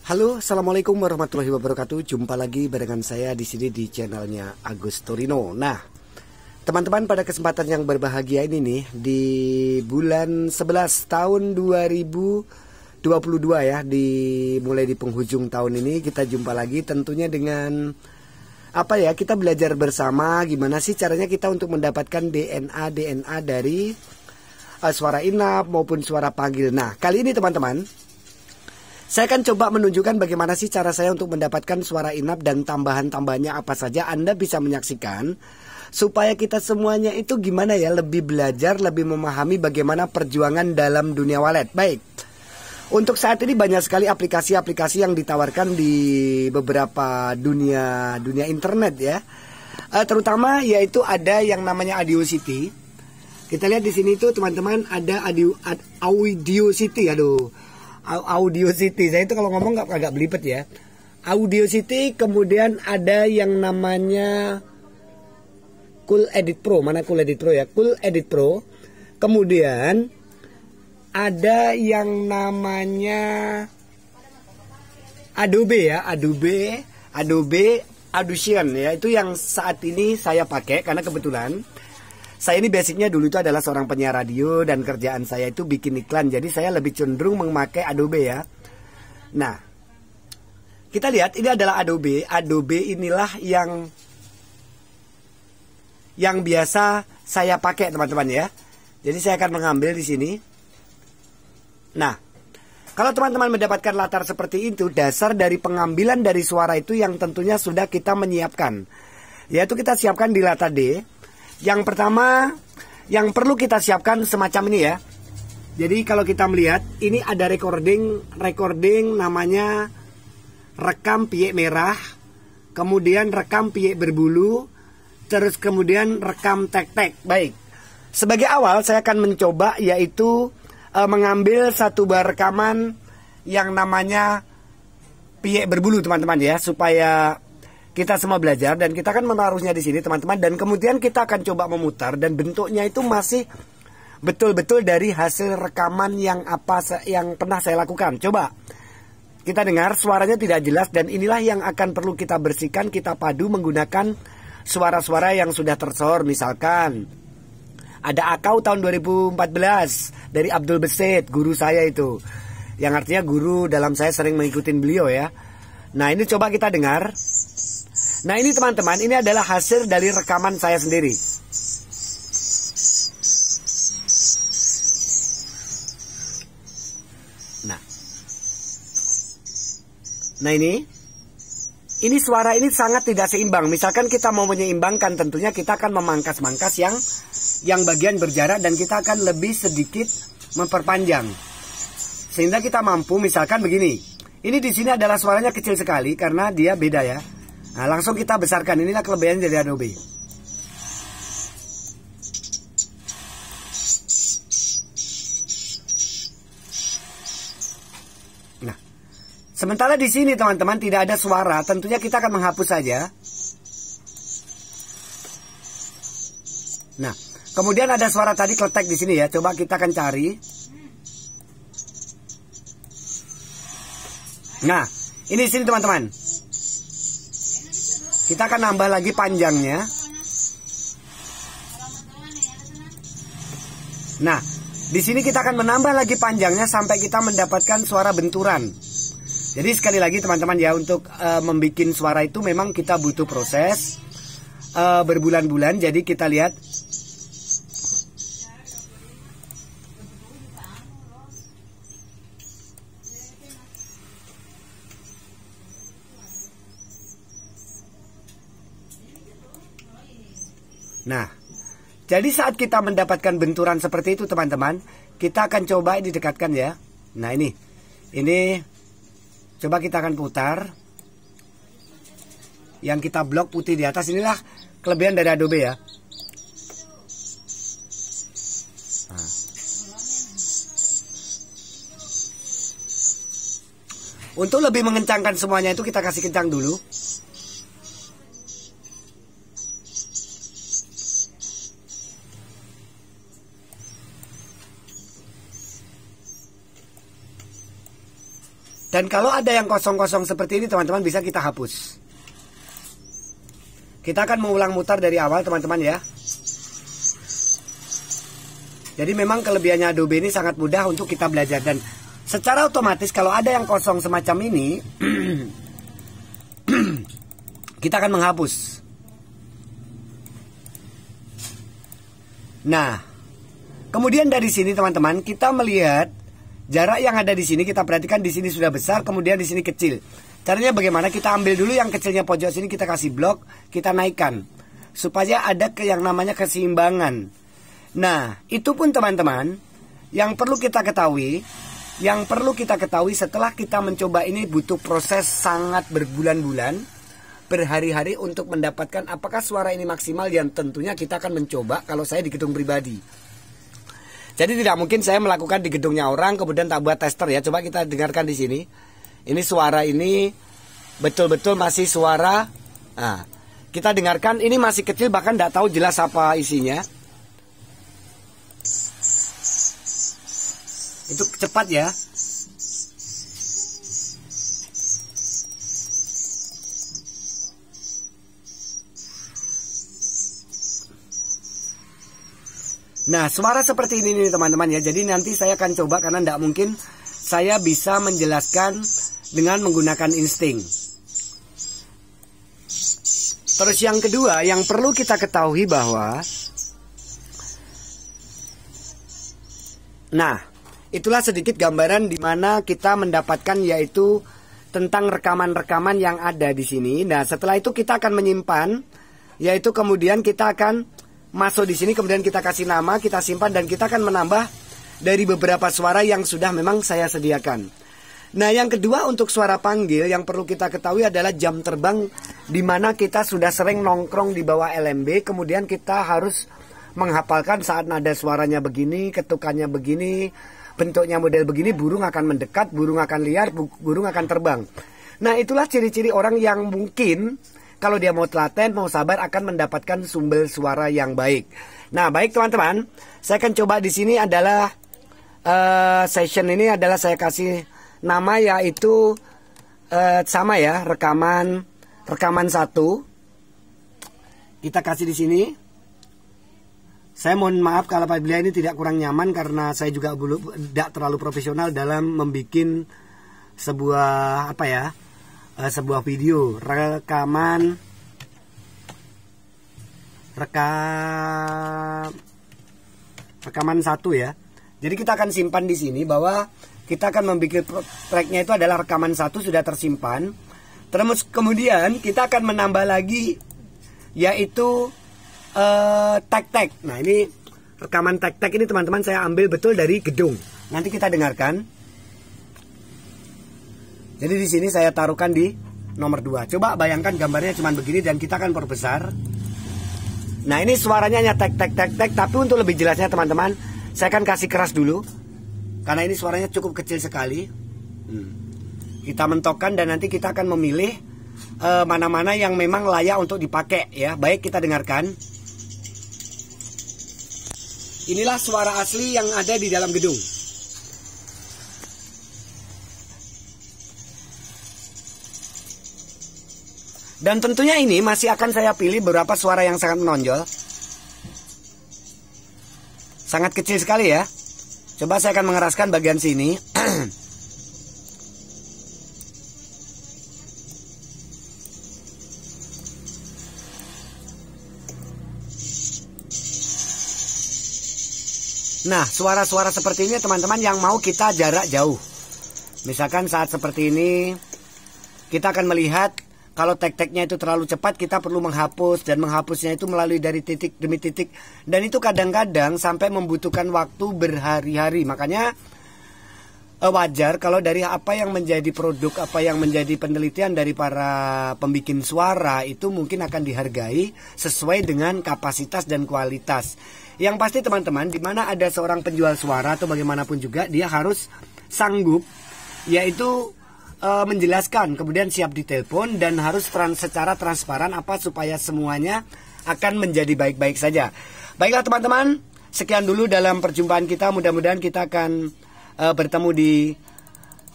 Halo, assalamualaikum warahmatullahi wabarakatuh. Jumpa lagi barengan saya di sini di channelnya Agus Torino. Nah, teman-teman, pada kesempatan yang berbahagia ini nih, di bulan 11 tahun 2022 ya, mulai di penghujung tahun ini kita jumpa lagi tentunya dengan kita belajar bersama gimana sih caranya kita untuk mendapatkan DNA dari suara inap maupun suara panggil. Nah, kali ini teman-teman, saya akan coba menunjukkan bagaimana sih cara saya untuk mendapatkan suara inap dan tambahan-tambahannya apa saja. Anda bisa menyaksikan supaya kita semuanya itu gimana ya, lebih belajar, lebih memahami bagaimana perjuangan dalam dunia walet. Baik, untuk saat ini banyak sekali aplikasi-aplikasi yang ditawarkan di beberapa dunia internet ya. Terutama yaitu ada yang namanya Audacity. Kita lihat di sini tuh teman-teman, ada Audacity. Audacity, saya itu kalau ngomong agak belibet ya. Audacity, kemudian ada yang namanya Cool Edit Pro. Mana Cool Edit Pro ya? Cool Edit Pro. Kemudian ada yang namanya Adobe ya, Adobe Audition ya. Itu yang saat ini saya pakai karena kebetulan saya ini basicnya dulu itu adalah seorang penyiar radio dan kerjaan saya itu bikin iklan. Jadi saya lebih cenderung memakai Adobe ya. Nah, kita lihat ini adalah Adobe. Adobe inilah yang biasa saya pakai teman-teman ya. Jadi saya akan mengambil di sini. Nah, kalau teman-teman mendapatkan latar seperti itu, dasar dari pengambilan dari suara itu yang tentunya sudah kita menyiapkan. Yaitu kita siapkan di latar D. Yang pertama yang perlu kita siapkan semacam ini ya. Jadi kalau kita melihat ini ada recording namanya rekam piek merah, kemudian rekam piek berbulu, terus kemudian rekam tek-tek. Baik, sebagai awal saya akan mencoba yaitu mengambil satu bar rekaman yang namanya piek berbulu teman-teman ya, supaya kita semua belajar dan kita akan menaruhnya di sini teman-teman, dan kemudian kita akan coba memutar dan bentuknya itu masih betul-betul dari hasil rekaman yang pernah saya lakukan. Coba kita dengar, suaranya tidak jelas dan inilah yang akan perlu kita bersihkan, kita padu menggunakan suara-suara yang sudah tersohor. Misalkan ada Akau tahun 2014 dari Abdul Basit, guru saya itu, yang artinya guru dalam saya sering mengikuti beliau ya. Nah, ini coba kita dengar. Nah, ini teman-teman, ini adalah hasil dari rekaman saya sendiri. Nah ini suara ini sangat tidak seimbang. Misalkan kita mau menyeimbangkan, tentunya kita akan memangkas-mangkas yang bagian berjarak dan kita akan lebih sedikit memperpanjang. Sehingga kita mampu, misalkan begini. Ini di sini adalah suaranya kecil sekali karena dia beda ya. Nah, langsung kita besarkan. Inilah kelebihan dari Adobe. Nah, sementara di sini teman-teman tidak ada suara, tentunya kita akan menghapus saja. Nah, kemudian ada suara tadi kletek di sini ya. Coba kita akan cari. Nah, ini di sini teman-teman. Kita akan nambah lagi panjangnya. Nah, di sini kita akan menambah lagi panjangnya sampai kita mendapatkan suara benturan. Jadi sekali lagi teman-teman ya, untuk membuat suara itu memang kita butuh proses berbulan-bulan. Jadi kita lihat. Nah, jadi saat kita mendapatkan benturan seperti itu teman-teman, kita akan coba didekatkan ya. Nah ini coba kita akan putar. Yang kita blok putih di atas, inilah kelebihan dari Adobe ya. Nah. Untuk lebih mengencangkan semuanya itu kita kasih kencang dulu. Dan kalau ada yang kosong-kosong seperti ini teman-teman, bisa kita hapus. Kita akan mengulang mutar dari awal teman-teman ya. Jadi memang kelebihannya Adobe ini sangat mudah untuk kita belajar. Dan secara otomatis kalau ada yang kosong semacam ini kita akan menghapus. Nah, kemudian dari sini teman-teman kita melihat jarak yang ada di sini. Kita perhatikan di sini sudah besar, kemudian di sini kecil. Caranya bagaimana? Kita ambil dulu yang kecilnya pojok sini, kita kasih blok, kita naikkan supaya ada yang namanya keseimbangan. Nah, itu pun teman-teman yang perlu kita ketahui. Yang perlu kita ketahui setelah kita mencoba ini butuh proses sangat berbulan-bulan, berhari-hari untuk mendapatkan apakah suara ini maksimal, yang tentunya kita akan mencoba kalau saya di gedung pribadi. Jadi tidak mungkin saya melakukan di gedungnya orang kemudian tak buat tester ya. Coba kita dengarkan di sini. Ini suara ini betul-betul masih suara. Nah, kita dengarkan ini masih kecil, bahkan tidak tahu jelas apa isinya. Itu cepat ya. Nah, suara seperti ini nih teman-teman ya. Jadi nanti saya akan coba karena tidak mungkin saya bisa menjelaskan dengan menggunakan insting. Terus yang kedua yang perlu kita ketahui bahwa, nah, itulah sedikit gambaran di mana kita mendapatkan yaitu tentang rekaman-rekaman yang ada di sini. Nah, setelah itu kita akan menyimpan, yaitu kemudian kita akan masuk di sini, kemudian kita kasih nama, kita simpan, dan kita akan menambah dari beberapa suara yang sudah memang saya sediakan. Nah, yang kedua untuk suara panggil yang perlu kita ketahui adalah jam terbang, di mana kita sudah sering nongkrong di bawah LMB, kemudian kita harus menghafalkan saat nada suaranya begini, ketukannya begini, bentuknya model begini, burung akan mendekat, burung akan liar, burung akan terbang. Nah, itulah ciri-ciri orang yang mungkin kalau dia mau telaten, mau sabar, akan mendapatkan sumber suara yang baik. Nah, baik teman-teman, saya akan coba di sini adalah session ini adalah saya kasih nama yaitu sama ya, rekaman 1. Kita kasih di sini. Saya mohon maaf kalau apabila ini tidak kurang nyaman karena saya juga belum tidak terlalu profesional dalam membuat sebuah sebuah video rekaman 1 ya. Jadi kita akan simpan di sini bahwa kita akan membuat tracknya itu adalah rekaman 1 sudah tersimpan. Terus kemudian kita akan menambah lagi yaitu tag-tag. Nah, ini rekaman tag-tag ini teman-teman saya ambil betul dari gedung. Nanti kita dengarkan. Jadi di sini saya taruhkan di nomor 2. Coba bayangkan gambarnya cuma begini dan kita akan perbesar. Nah, ini suaranya hanya tag-tag, tapi untuk lebih jelasnya teman-teman, saya akan kasih keras dulu. Karena ini suaranya cukup kecil sekali. Kita mentokkan dan nanti kita akan memilih mana-mana yang memang layak untuk dipakai ya. Baik, kita dengarkan. Inilah suara asli yang ada di dalam gedung. Dan tentunya ini masih akan saya pilih beberapa suara yang sangat menonjol. Sangat kecil sekali ya. Coba saya akan mengeraskan bagian sini. Nah, suara-suara seperti ini teman-teman yang mau kita jarak jauh. Misalkan saat seperti ini, kita akan melihat kalau tag-tagnya itu terlalu cepat, kita perlu menghapus. Dan menghapusnya itu melalui dari titik demi titik. Dan itu kadang-kadang sampai membutuhkan waktu berhari-hari. Makanya wajar kalau dari apa yang menjadi produk, apa yang menjadi penelitian dari para pembikin suara itu mungkin akan dihargai sesuai dengan kapasitas dan kualitas. Yang pasti teman-teman, di mana ada seorang penjual suara atau bagaimanapun juga, dia harus sanggup yaitu menjelaskan, kemudian siap ditelepon dan harus secara transparan apa supaya semuanya akan menjadi baik-baik saja. Baiklah teman-teman, sekian dulu dalam perjumpaan kita. Mudah-mudahan kita akan bertemu di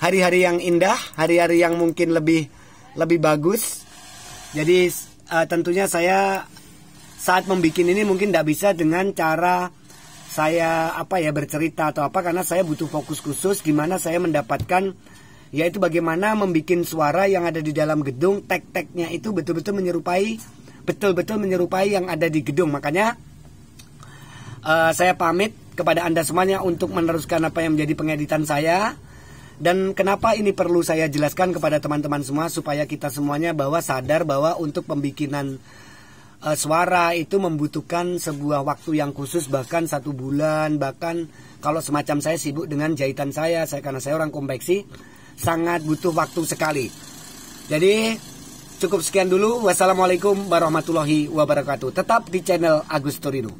hari-hari yang indah, hari-hari yang mungkin lebih bagus. Jadi tentunya saya saat membuat ini mungkin tidak bisa dengan cara saya bercerita atau apa, karena saya butuh fokus khusus gimana saya mendapatkan, yaitu bagaimana membuat suara yang ada di dalam gedung, tek-teknya itu betul-betul menyerupai yang ada di gedung. Makanya saya pamit kepada Anda semuanya untuk meneruskan apa yang menjadi pengeditan saya. Dan kenapa ini perlu saya jelaskan kepada teman-teman semua, supaya kita semuanya sadar bahwa untuk pembikinan suara itu membutuhkan sebuah waktu yang khusus, bahkan 1 bulan, bahkan kalau semacam saya sibuk dengan jahitan saya karena saya orang konveksi, sangat butuh waktu sekali. Jadi cukup sekian dulu. Wassalamualaikum warahmatullahi wabarakatuh. Tetap di channel Agus Torino.